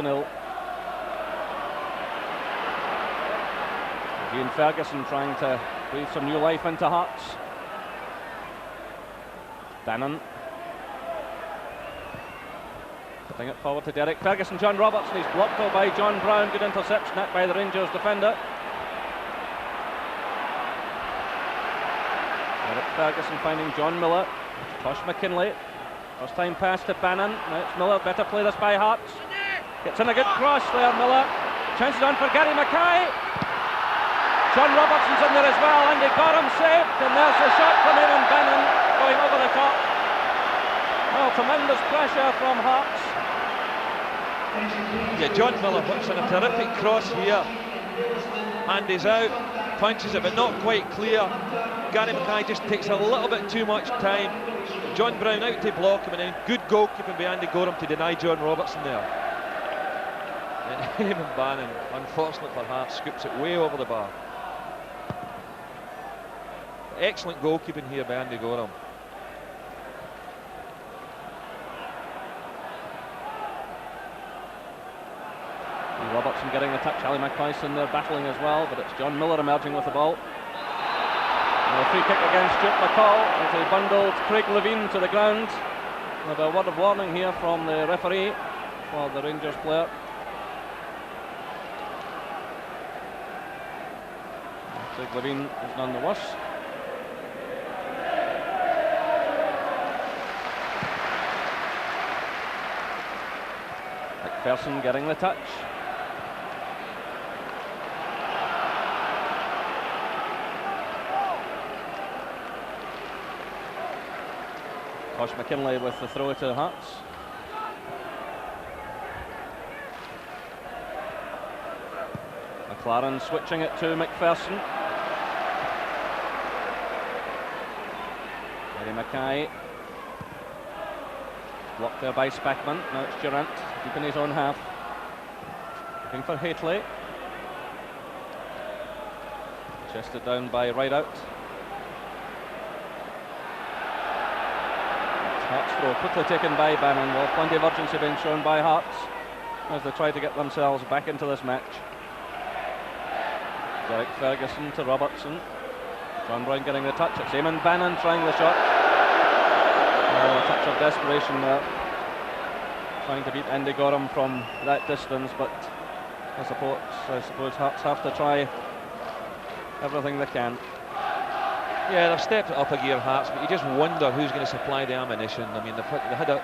0. Ian Ferguson trying to breathe some new life into Hearts. Bannon putting it forward to Derek Ferguson. John Robertson, he's blocked though by John Brown. Good interception net by the Rangers defender. Derek Ferguson finding John Miller. Tosh McKinlay. First time pass to Bannon. Now it's Miller. Better play this by Hearts. Gets in a good cross there, Miller. Chances on for Gary Mackay. John Robertson's in there as well. Andy Gorham saved. And there's a shot from Eamon Bannon going over the top. Well, tremendous pressure from Hearts. Yeah, John Miller puts in a terrific cross here. Andy's out, punches it, but not quite clear. Gary Mackay just takes a little bit too much time. John Brown out to block him, and then good goalkeeping by Andy Gorham to deny John Robertson there. And Eamon Bannon, unfortunately for Hearts, scoops it way over the bar. Excellent goalkeeping here by Andy Gorham. Robertson getting the touch. Ali McCoyson there battling as well, but it's John Miller emerging with the ball. And a free kick against Stuart McCall as he bundled Craig Levine to the ground. With a word of warning here from the referee for the Rangers player. Craig Levine is none the worse. McPherson getting the touch. Tosh McKinlay with the throw to Hearts. McLaren switching it to McPherson. Gary Mackay. Blocked there by Spackman. Now it's Durant deep in his own half. Looking for Haitley. Chested down by Rideout. Hearts throw quickly taken by Bannon. Well, plenty of urgency being shown by Hearts as they try to get themselves back into this match. Derek Ferguson to Robertson. John Brown getting the touch. It's Eamon Bannon trying the shot. Oh, a touch of desperation there. Trying to beat Andy Gorham from that distance, but I suppose Hearts have to try everything they can. Yeah, they've stepped it up a gear, Hearts, but you just wonder who's going to supply the ammunition. I mean, they had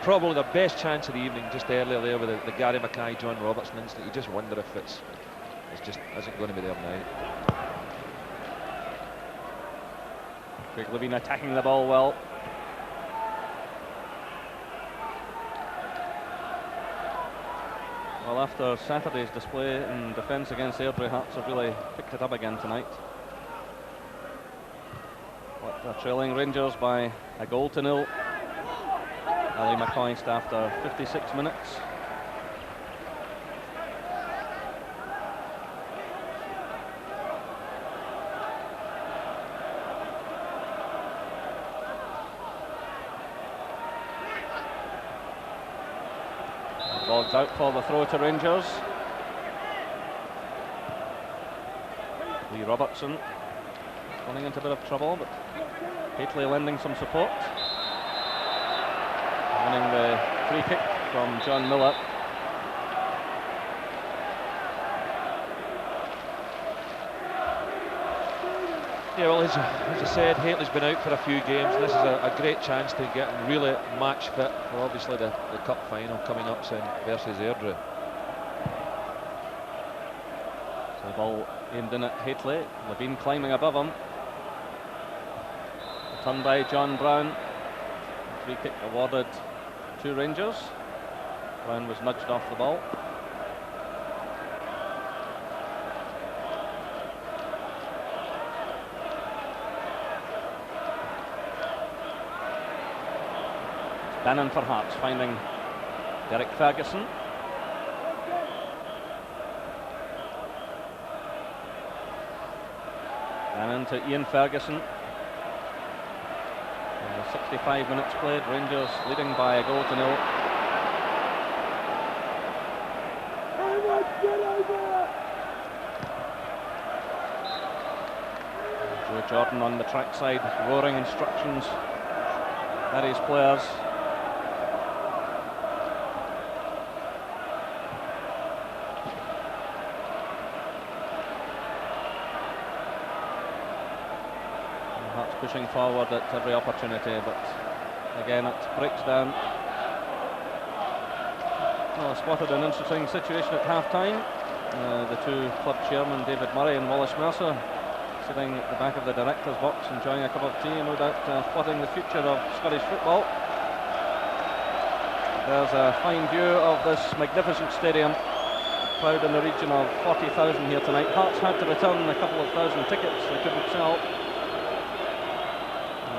probably the best chance of the evening just earlier there with the Gary Mackay, John Robertson incident. You just wonder if it's just isn't going to be there now. Craig Levine attacking the ball well. Well, after Saturday's display in defence against Airdrie, Hearts have really picked it up again tonight. But they're trailing Rangers by a 1-0. Ali McCoist after 56 minutes. Boggs out for the throw to Rangers. Lee Robertson running into a bit of trouble, but Haitley lending some support. Winning the free kick from John Miller. Yeah, well, as I said, Haitley's been out for a few games. This is a great chance to get him really match fit for obviously the cup final coming up soon versus Airdrie. So the ball aimed in at Haitley. Levine climbing above him. Turned by John Brown. Free kick awarded to Rangers. Brown was nudged off the ball. Bannon for Hearts finding Derek Ferguson. Bannon to Ian Ferguson. 65 minutes played, Rangers leading by a 1-0. Joe Jordan on the trackside, roaring instructions at his players. Hearts pushing forward at every opportunity, but again it breaks down. Well, I spotted an interesting situation at half-time. The two club chairmen, David Murray and Wallace Mercer, sitting at the back of the director's box enjoying a cup of tea, no doubt plotting the future of Scottish football. There's a fine view of this magnificent stadium, a crowd in the region of 40,000 here tonight. Hearts had to return a couple of thousand tickets they couldn't sell.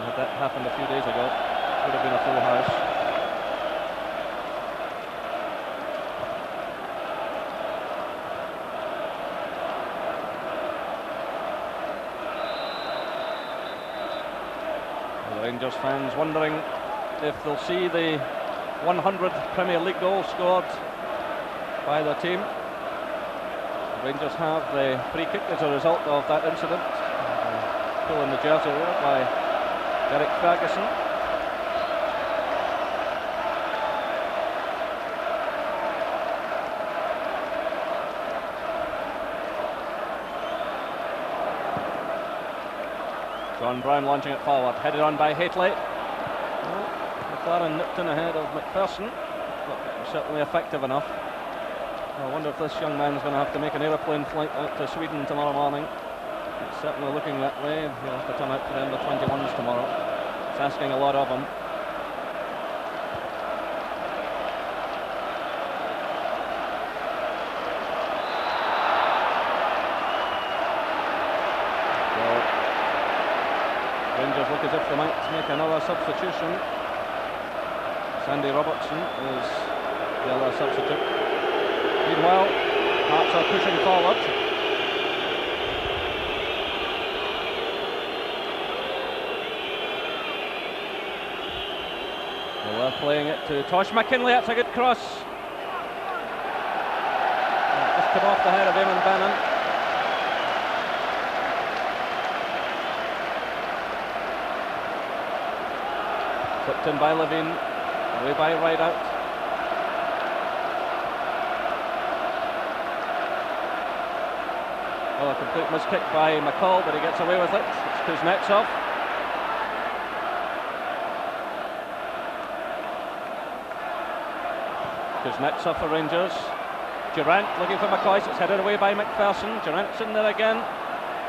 Had that happened a few days ago, it would have been a full house. Rangers fans wondering if they'll see the 100th Premier League goal scored by their team. Rangers have the free kick as a result of that incident. Pulling the jersey there by Derek Ferguson. John Brown launching it forward, headed on by Haitley. Well, McLaren nipped in ahead of McPherson, but it was certainly effective enough. I wonder if this young man's going to have to make an aeroplane flight out to Sweden tomorrow morning. It's certainly looking that way. He'll have to turn out for the under-21s tomorrow. It's asking a lot of him. Rangers look as if they might make another substitution. Sandy Robertson is the other substitute. Meanwhile, Hearts are pushing forward. Well, they're playing it to Tosh McKinlay. That's a good cross. Just come off the head of Eamon Bannon. Flipped in by Levine, away by Rideout. Oh, a complete miskick by McCall, but he gets away with it. It's Kuznetsov. Kuznetsov for Rangers. Durant looking for McCoist, it's headed away by McPherson. Durant's in there again.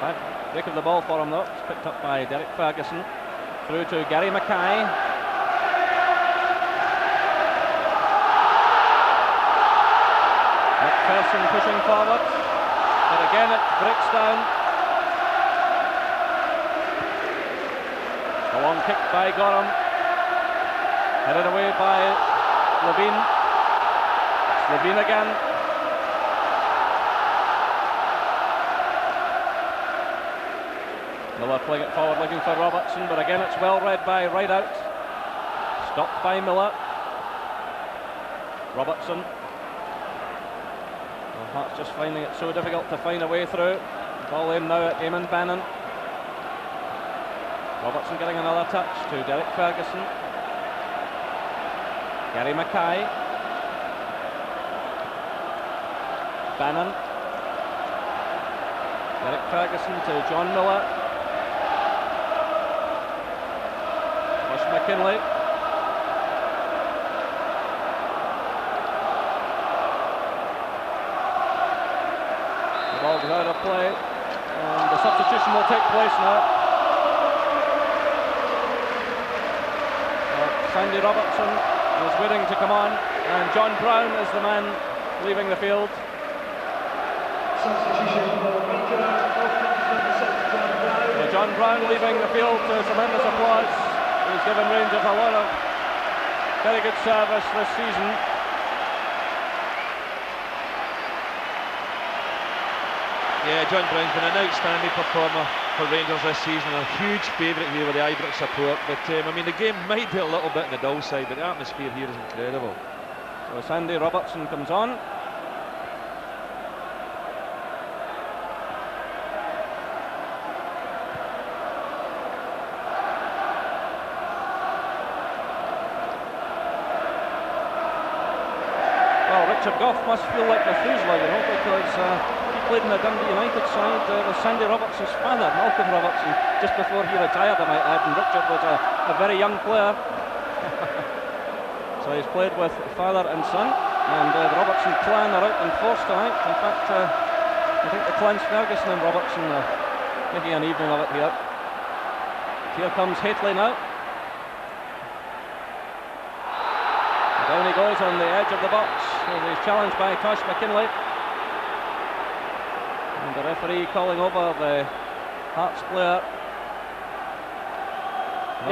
Bad break of the ball for him though. It's picked up by Derek Ferguson. Through to Gary Mackay. McPherson pushing forward, but again it breaks down. A long kick by Gorham, headed away by Levine. It's Levine again. Miller playing it forward, looking for Robertson, but again it's well read by Rideout. Stopped by Miller. Robertson. Hearts just finding it so difficult to find a way through. Ball in now at Eamon Bannon. Robertson getting another touch to Derek Ferguson. Gary Mackay. Bannon. Derek Ferguson to John Miller. Tosh McKinlay. Ball is out of play, and the substitution will take place now. Sandy Robertson is waiting to come on, and John Brown is the man leaving the field. John Brown leaving the field to tremendous applause. He's given Rangers a lot of very good service this season. Yeah, John Brown's been an outstanding performer for Rangers this season, a huge favourite here with the Ibrox support, but I mean the game might be a little bit in the dull side, but the atmosphere here is incredible. So Sandy Robertson comes on. Richard Gough must feel like Methuselah, you know, because he played in the Dundee United side with Sandy Robertson's father, Malcolm Robertson, just before he retired, I might add, and Richard was a very young player. So he's played with father and son, and the Robertson clan are out in force tonight. In fact, I think the clans Ferguson and Robertson are making an evening of it here. Here comes Hateley now. Down he goes on the edge of the box. He's challenged by Tosh McKinlay. And the referee calling over the Hearts player.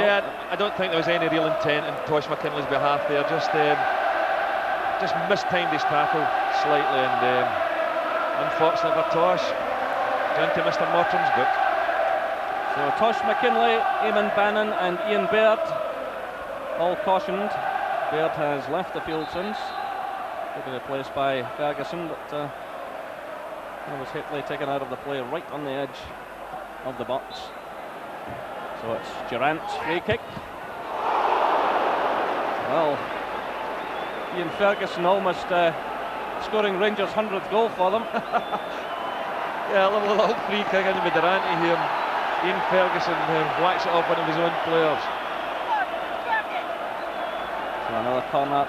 Yeah, I don't think there was any real intent in Tosh McKinlay's behalf there. Just mistimed his tackle slightly, and unfortunately for Tosh, down to Mr. Mottram's book. So Tosh McKinlay, Eamon Bannon and Ian Baird all cautioned. Baird has left the field since, to be replaced by Ferguson, but there was Hateley taken out of the play right on the edge of the box. So it's Durrant's free kick. Well, Ian Ferguson almost scoring Rangers' 100th goal for them. Yeah, a little free kick in with Durrant here. Ian Ferguson whacks it off one of his own players. So another corner.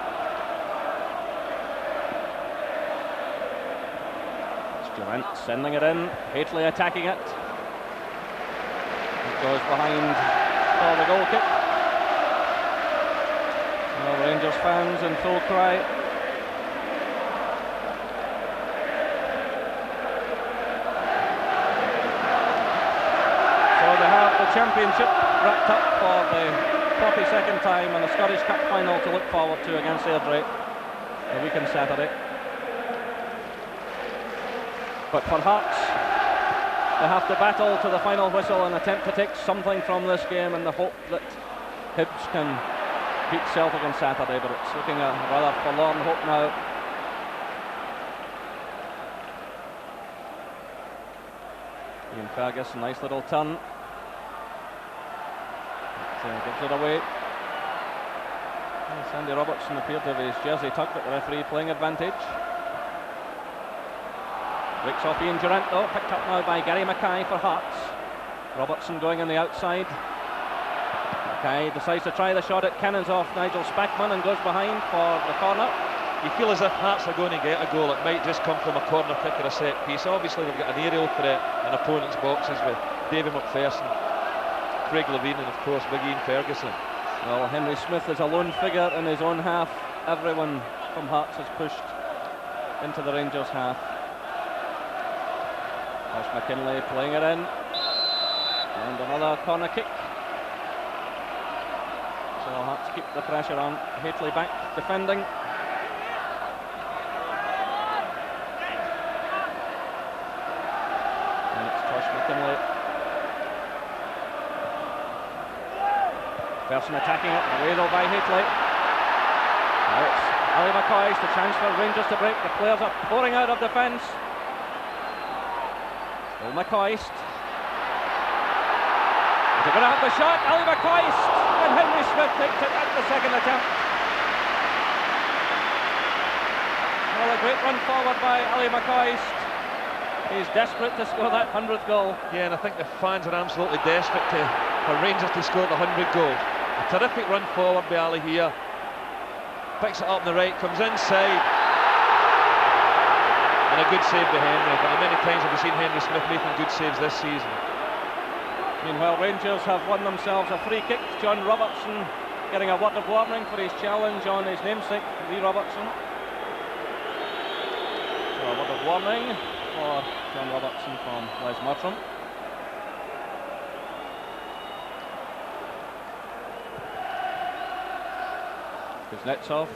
It's Durrant sending it in. Hateley attacking it. It goes behind for the goal kick. Well, Rangers fans in full cry. So they have the championship wrapped up for the 42nd time, and the Scottish Cup final to look forward to against Airdrie the weekend Saturday. But for Hearts, they have to battle to the final whistle and attempt to take something from this game in the hope that Hibs can beat Celtic on Saturday, but it's looking a rather forlorn hope now. Ian Ferguson, nice little turn. Gives it away. And Sandy Robertson appeared to have his jersey tucked, but the referee playing advantage. Breaks off Ian Durrant though, picked up now by Gary Mackay for Hearts. Robertson going on the outside. Mackay decides to try the shot, it cannons off Nigel Spackman and goes behind for the corner. You feel as if Hearts are going to get a goal. It might just come from a corner kick or a set piece. Obviously they've got an aerial threat in opponents' boxes with David McPherson, Craig Levein and of course Big Ian Ferguson. Well, Henry Smith is a lone figure in his own half. Everyone from Hearts has pushed into the Rangers half. Tosh McKinlay playing it in. And another corner kick. So Hearts keep the pressure on. Hateley back defending. And it's Tosh McKinlay. Person attacking it, away though by Hateley. Now it's Ali McCoist, the chance for Rangers to break. The players are pouring out of defence. Still McCoist. They're going to have the shot, Ali McCoist, and Henry Smith takes it at the second attempt. Well, a great run forward by Ali McCoist. He's desperate to score that 100th goal. Yeah, and I think the fans are absolutely desperate for Rangers to score the 100 goals. A terrific run forward by Ali here. Picks it up on the right, comes inside. And a good save by Henry. But how many times have we seen Henry Smith making good saves this season? Meanwhile, Rangers have won themselves a free kick. John Robertson getting a word of warning for his challenge on his namesake, Lee Robertson. So a word of warning for John Robertson from Les Mottram. Kuznetsov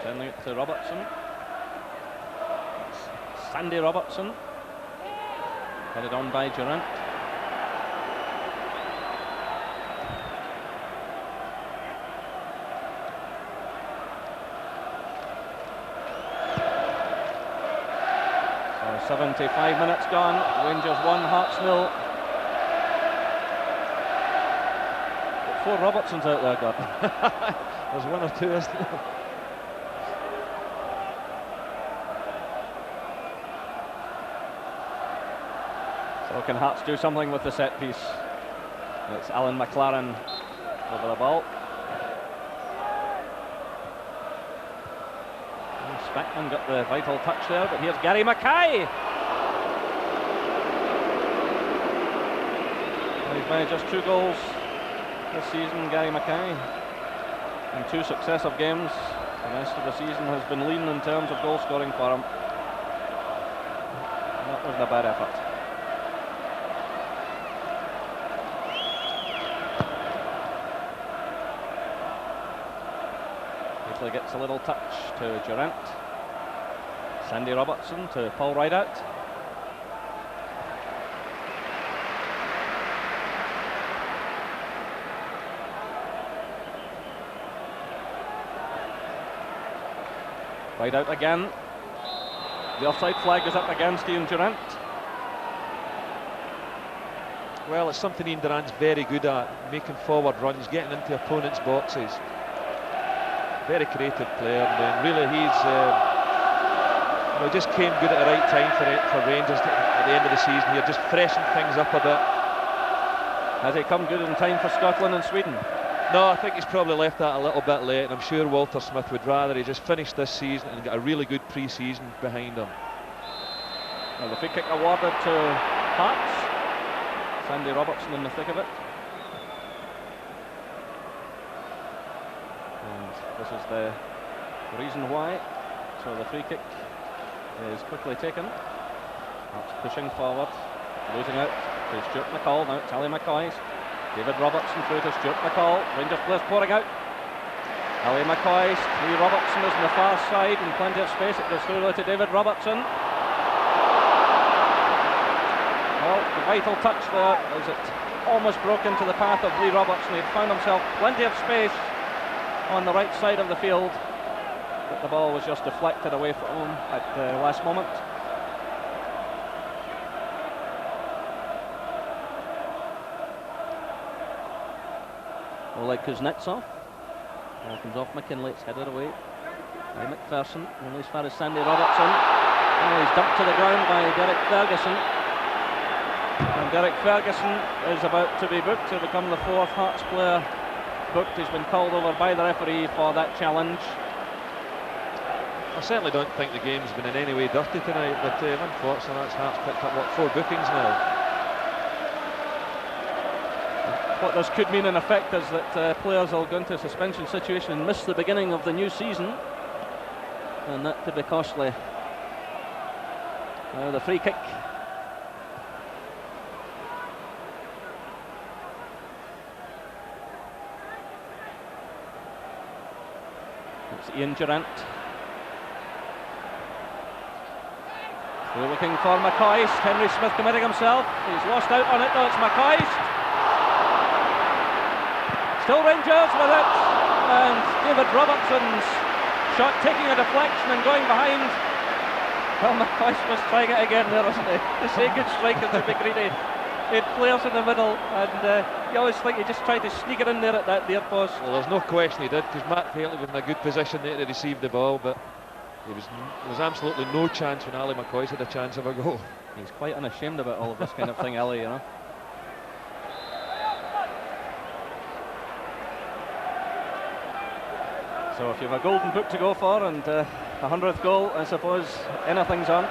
sending it to Robertson. Sandy Robertson, headed on by Durrant. So 75 minutes gone, Rangers 1, Hearts 0. Got 4 Robertsons out there, Gordon. There's one or two, isn't there? Well, can Hearts do something with the set piece? It's Alan McLaren over the ball. Spackman got the vital touch there, but here's Gary Mackay. He's managed just 2 goals this season, Gary Mackay, in 2 successive games. The rest of the season has been lean in terms of goal scoring for him. That wasn't a bad effort. Haitley gets a little touch to Durant. Sandy Robertson to Paul Rideout. Rideout again. The offside flag is up against Ian Durant. Well, it's something Ian Durant's very good at, making forward runs, getting into opponents' boxes. Very creative player, and really he's just came good at the right time for Rangers at the end of the season here, just freshened things up a bit. Has he come good in time for Scotland and Sweden? No, I think he's probably left that a little bit late, and I'm sure Walter Smith would rather he just finished this season and got a really good pre-season behind him. Well, the free kick awarded to Hearts. Sandy Robertson in the thick of it. And this is the reason why. So the free kick is quickly taken. Hearts pushing forward, losing out to Stuart McCall. Now it's Ali McCoy. David Robertson through to Stuart McCall. Rangers players pouring out. Ali McCoy, Lee Robertson is on the far side and plenty of space. It goes through to David Robertson. Well, the vital touch there as it almost broke into the path of Lee Robertson. He'd found himself plenty of space on the right side of the field, but the ball was just deflected away from him at the last moment. Oleg Kuznetsov. Ball comes off McKinlay, it's headed away by McPherson, only as far as Sandy Robertson. Oh, he's dumped to the ground by Derek Ferguson. And Derek Ferguson is about to be booked to become the 4th Hearts player booked. He's been called over by the referee for that challenge. I certainly don't think the game's been in any way dirty tonight, but unfortunately that's Hearts picked up 4 bookings now. What this could mean in effect is that players will go into a suspension situation and miss the beginning of the new season, and that could be costly. Now the free kick. It's Ian Durant. We're looking for McCoist. Henry Smith committing himself. He's lost out on it though. It's McCoist. Still Rangers with it, and David Robertson's shot taking a deflection and going behind. Well, McCoist was trying it again there, wasn't he? To say good strikers to be greedy. He had players in the middle, and you always think he just tried to sneak it in there at that near post. Well, there's no question he did, because Matt Haitley was in a good position there to receive the ball, but there was absolutely no chance when Ali McCoist had a chance of a goal. He's quite unashamed about all of this kind of thing, Ali, you know. So if you have a golden boot to go for and a 100th goal, I suppose anything's on.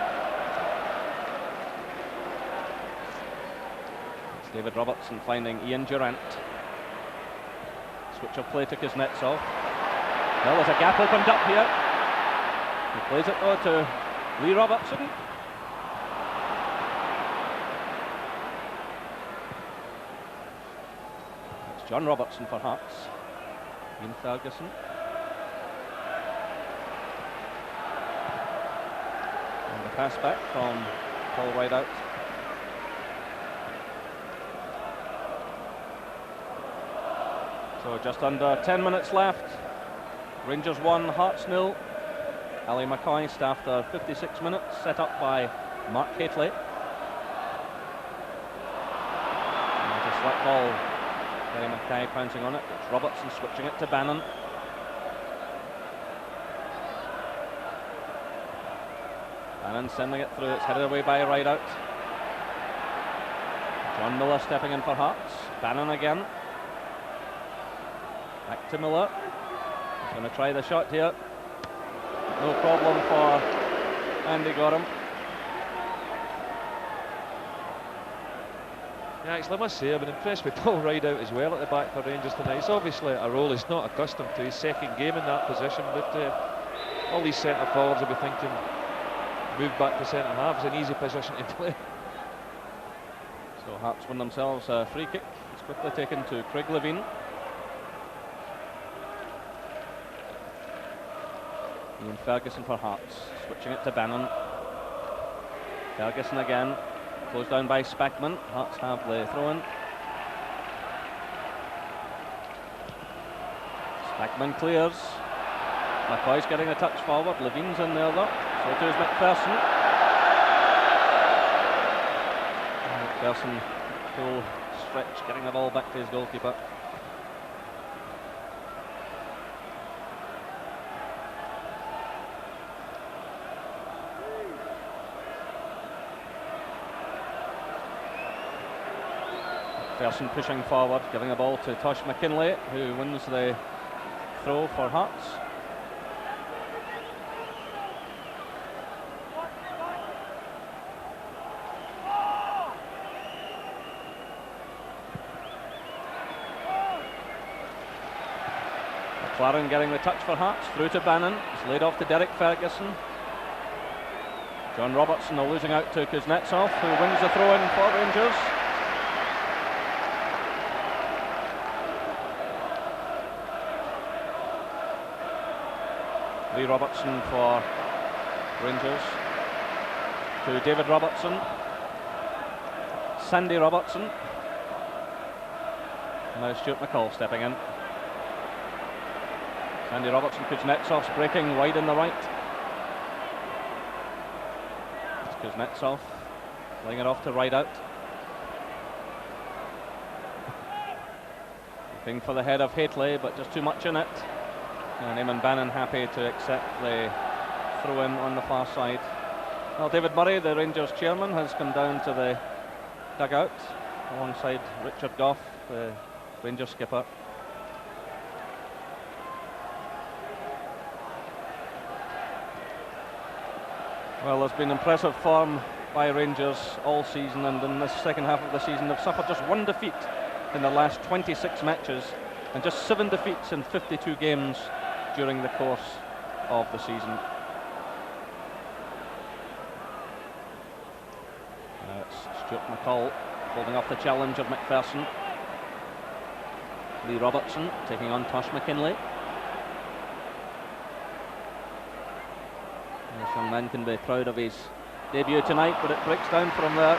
It's David Robertson finding Ian Durant. Switch of play to Kuznetsov. Well, there's a gap opened up here. He plays it though to Lee Robertson. It's John Robertson for Hearts. Ian Ferguson. Pass back from Paul Rideout. So just under 10 minutes left. Rangers 1, Hearts 0. Ali McCoist after 56 minutes, set up by Mark Haitley. And it's a slight ball. Gary Mackay pouncing on it. It's Robertson switching it to Bannon. Bannon sending it through, it's headed away by Rideout. John Miller stepping in for Hearts. Bannon again. Back to Miller. He's going to try the shot here. No problem for Andy Gorham. Yeah, actually, I must say, I've been impressed with Paul Rideout as well at the back for Rangers tonight. It's obviously a role he's not accustomed to, his second game in that position, but all these centre forwards will be thinking, move back to centre half is an easy position to play. So Hearts win themselves a free kick. It's quickly taken to Craig Levine. Ian Ferguson for Hearts, switching it to Bannon. Ferguson again, closed down by Spackman. Hearts have the throw-in. Spackman clears. McCoy's getting a touch forward. Levine's in there though. So too is McPherson. McPherson, full stretch, getting the ball back to his goalkeeper. McPherson pushing forward, giving the ball to Tosh McKinlay, who wins the throw for Hearts. McLaren getting the touch for Hearts, through to Bannon. It's laid off to Derek Ferguson. John Robertson are losing out to Kuznetsov, who wins the throw-in for Rangers. Lee Robertson for Rangers. To David Robertson. Sandy Robertson. Now Stuart McCall stepping in. Sandy Robertson, Kuznetsov's breaking wide in the right. It's Kuznetsov laying it off to Rideout. Looking for the head of Haitley, but just too much in it. And Eamon Bannon happy to accept the throw-in on the far side. Well, David Murray, the Rangers chairman, has come down to the dugout alongside Richard Gough, the Rangers skipper. Well, there's been impressive form by Rangers all season, and in this second half of the season they've suffered just one defeat in the last 26 matches and just 7 defeats in 52 games during the course of the season. Now it's Stuart McCall holding off the challenge of McPherson. Lee Robertson taking on Tosh McKinlay. This young man can be proud of his debut tonight, but it breaks down from there.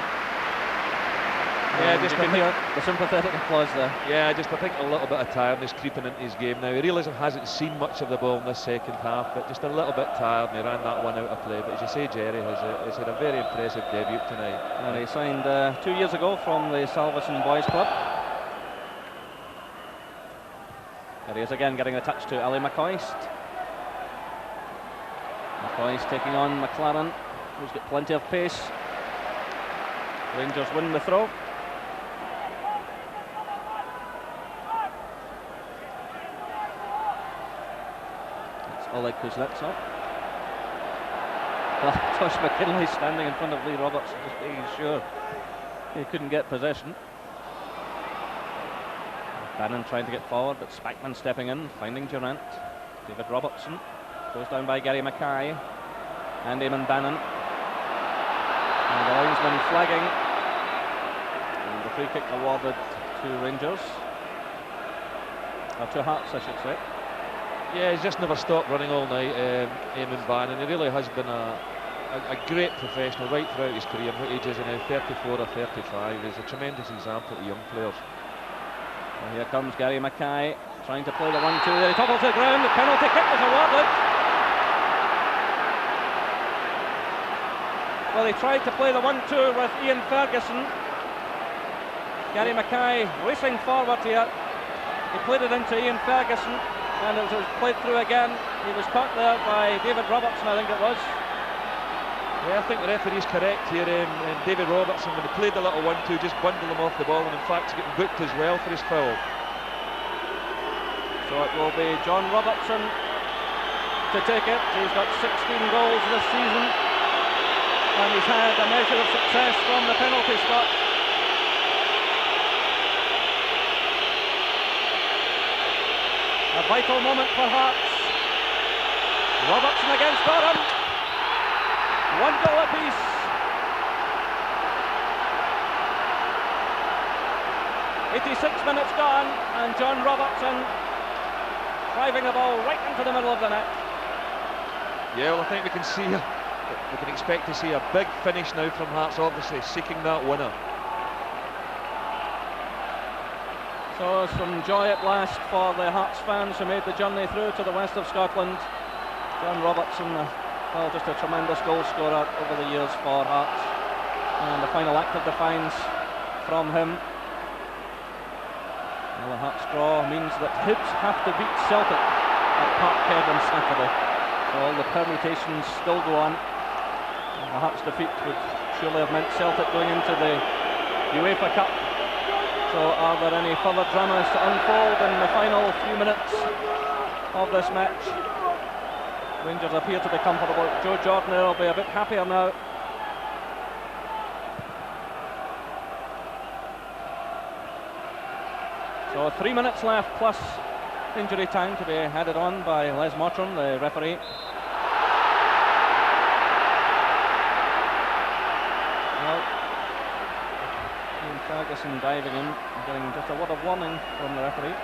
Yeah, just you can hear the sympathetic applause there. Yeah, just I think a little bit of tiredness creeping into his game now. He realised he hasn't seen much of the ball in this second half, but just a little bit tired, and he ran that one out of play. But as you say, Jerry has had a very impressive debut tonight. And he signed 2 years ago from the Salveson Boys Club. There he is again, getting a touch to Ali McCoist. McCoist taking on McLaren, who's got plenty of pace. Rangers win the throw. It's Oleg Kuznetsov. Tosh McKinlay standing in front of Lee Robertson, just making sure he couldn't get possession. Bannon trying to get forward, but Spackman stepping in, finding Durant. David Robertson goes down by Gary Mackay and Eamon Bannon. And the linesman flagging. And the free kick awarded to Rangers. Or to Hearts, I should say. Yeah, he's just never stopped running all night, Eamon Bannon. He really has been a great professional right throughout his career. What age is he now? 34 or 35. He's a tremendous example to young players. Well, here comes Gary Mackay trying to play the 1-2 there. He topples to the ground. The penalty kick was awarded. Well, he tried to play the 1-2 with Ian Ferguson. Gary Mackay racing forward here. He played it into Ian Ferguson, and it was played through again. He was caught there by David Robertson, I think it was. Yeah, I think the referee's correct here. David Robertson, when he played the little 1-2, just bundled him off the ball, and in fact he's getting booked as well for his foul. So it will be John Robertson to take it. He's got 16 goals this season, and he's had a measure of success from the penalty spot. A vital moment for Hearts. Robertson against Gorham. 1 goal apiece. "86 minutes gone, and John Robertson driving the ball right into the middle of the net." Yeah, well, I think we can expect to see a big finish now from Hearts, obviously seeking that winner. So some joy at last for the Hearts fans who made the journey through to the west of Scotland. John Robertson, well, just a tremendous goal scorer over the years for Hearts, and the final act of defiance from him. Well, the Hearts draw means that Hibs have to beat Celtic at Parkhead on Saturday, so all the permutations still go on. And the Hearts defeat would surely have meant Celtic going into the UEFA Cup. So are there any further dramas to unfold in the final few minutes of this match? Rangers appear to be comfortable. Joe Jordan will be a bit happier now. So 3 minutes left plus injury time to be headed on by Les Mottram, the referee. Well, Ian Ferguson diving in, getting just a word of warning from the referee.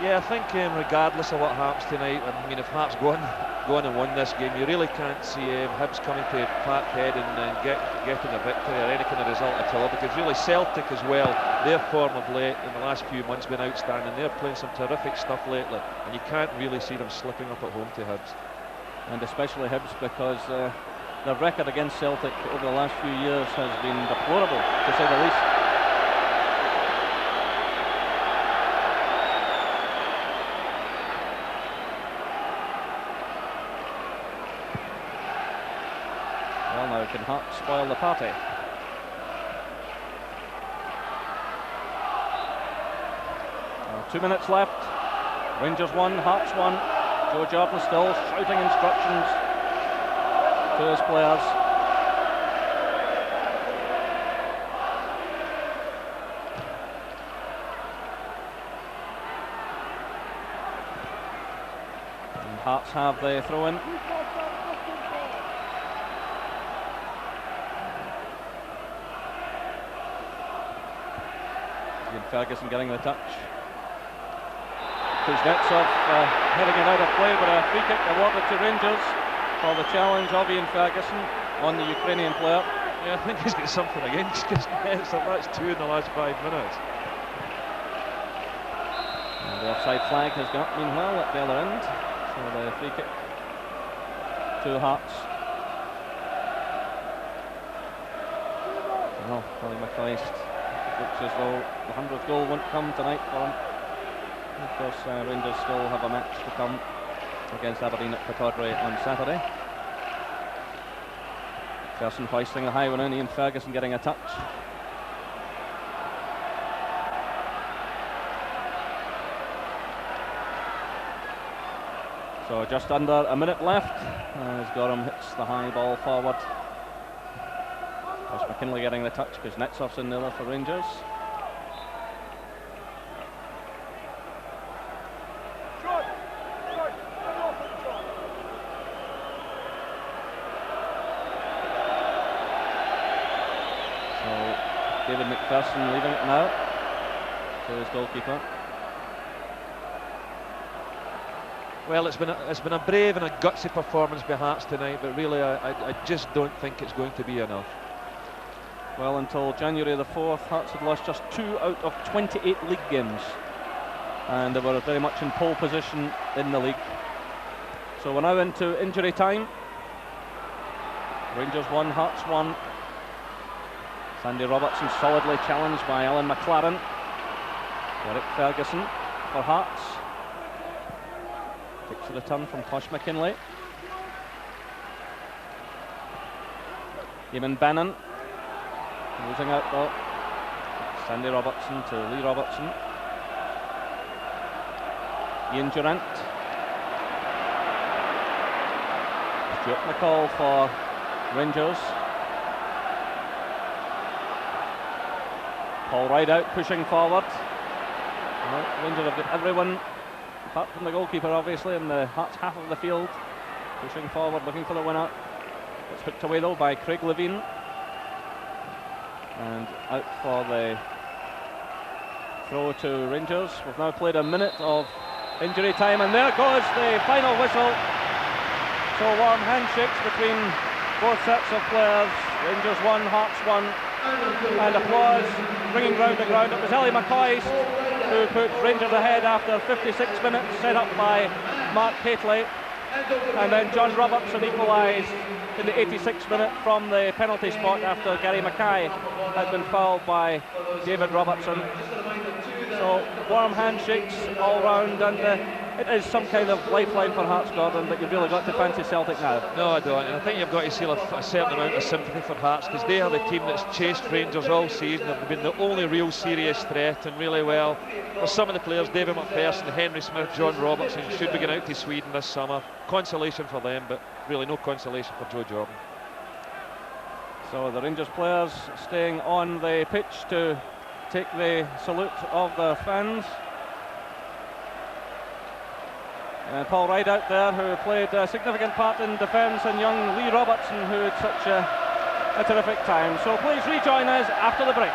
Yeah, I think regardless of what happens tonight, I mean, if Hearts go on and win this game, you really can't see Hibs coming to Parkhead and getting a victory or any kind of result at all, because really Celtic as well, their form of late in the last few months been outstanding. They're playing some terrific stuff lately, and you can't really see them slipping up at home to Hibs. And especially Hibs, because their record against Celtic over the last few years has been deplorable, to say the least. Well, now can Hearts spoil the party? Well, 2 minutes left. Rangers 1, Hearts 1. Joe Jordan still shouting instructions to his players. And Hearts have the throw-in. Ferguson getting the touch. Kuznetsov heading it out of play, but a free kick awarded to Rangers for the challenge of Ian Ferguson on the Ukrainian player. Yeah, I think he's got something against Kuznetsov. That's 2 in the last 5 minutes. And the offside flag has got, meanwhile, at the other end. So the free kick to Hearts. Well, Billy McChrist looks as though the 100th goal won't come tonight for him. Of course, Rangers still have a match to come against Aberdeen at Pittodrie on Saturday. Person hoisting the high one in, Ian Ferguson getting a touch. So just under a minute left as Gorham hits the high ball forward. Josh McKinlay getting the touch because Kuznetsov's in there for Rangers. So David McPherson leaving it now to his goalkeeper. Well, it's been a brave and a gutsy performance by Hearts tonight, but really I just don't think it's going to be enough. Well, until January the 4th, Hearts had lost just 2 out of 28 league games, and they were very much in pole position in the league. So we're now into injury time. Rangers 1, Hearts 1. Sandy Robertson solidly challenged by Alan McLaren. Eric Ferguson for Hearts. Takes a return from Tosh McKinlay. Eamon Bannon losing out though. Sandy Robertson to Lee Robertson. Ian Durant. Stuart McCall for Rangers. Paul Rideout pushing forward. Well, Rangers have got everyone, apart from the goalkeeper obviously, in the Hearts half of the field, pushing forward, looking for the winner. It's hooked away though by Craig Levine. And out for the throw to Rangers. We've now played a minute of injury time, and there goes the final whistle. So warm handshakes between both sets of players. Rangers 1, Hearts 1, and applause ringing round the ground. It was Ellie McCoist who put Rangers ahead after 56 minutes, set up by Mark Hateley, and then John Robertson equalised in the 86th minute from the penalty spot after Gary Mackay had been fouled by David Robertson. So warm handshakes all round, and it is some kind of lifeline for Hearts, Gordon, but you've really got to fancy Celtic now. No, I don't, and I think you've got to see a certain amount of sympathy for Hearts, because they are the team that's chased Rangers all season. They've been the only real serious threat, and really well, for some of the players, David McPherson, Henry Smith, John Robertson, should be going out to Sweden this summer. Consolation for them, but really no consolation for Joe Jordan. So the Rangers players staying on the pitch to take the salute of the fans. And Paul Rideout there, who played a significant part in defence, and young Lee Robertson, who had such a terrific time. So please rejoin us after the break.